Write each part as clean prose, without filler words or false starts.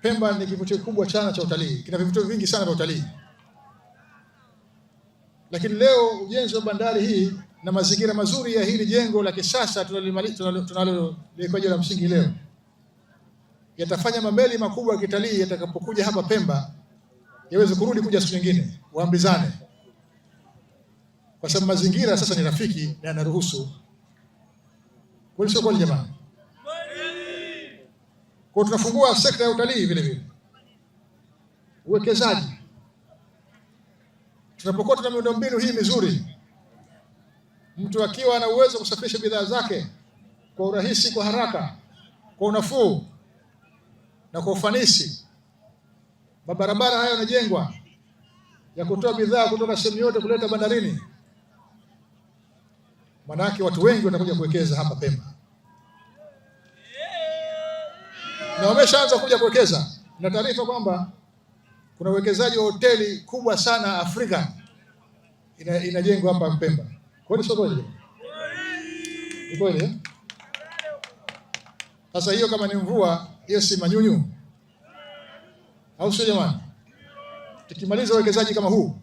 Pemba ni kivutio kikubwa sana cha utalii, kina vivutio vingi sana vya utalii. Lakini leo ujenzi wa bandari hii na mazingira mazuri ya hili jengo la kisasa tunaloliweka la msingi leo yatafanya mameli makubwa ya kitalii yatakapokuja hapa Pemba yaweze kurudi kuja siku nyingine, waambizane, kwa sababu mazingira sasa ni rafiki na yanaruhusu. Kweli sio kweli jamani? Kwa tunafungua sekta ya utalii vile vile, uwekezaji. Tunapokuwa tuna miundombinu hii mizuri, mtu akiwa ana uwezo kusafirisha bidhaa zake kwa urahisi, kwa haraka, kwa unafuu na kwa ufanisi, mabarabara haya yanajengwa ya kutoa bidhaa kutoka sehemu yote kuleta bandarini, manake watu wengi watakuja kuwekeza hapa Pemba, na wameshaanza kuja kuwekeza. Na taarifa kwamba kuna uwekezaji wa hoteli kubwa sana Afrika inajengwa hapa Pemba. Kwani sio kweli? Ni kweli. Sasa hiyo kama ni mvua, hiyo si manyunyu, au sio jamani? Tukimaliza uwekezaji kama huu,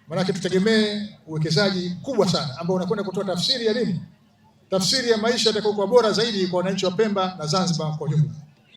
maana tutegemee uwekezaji kubwa sana ambao unakwenda kutoa tafsiri ya nini? Tafsiri ya maisha yatakayokuwa bora zaidi kwa wananchi wa Pemba na Zanzibar kwa ujumla.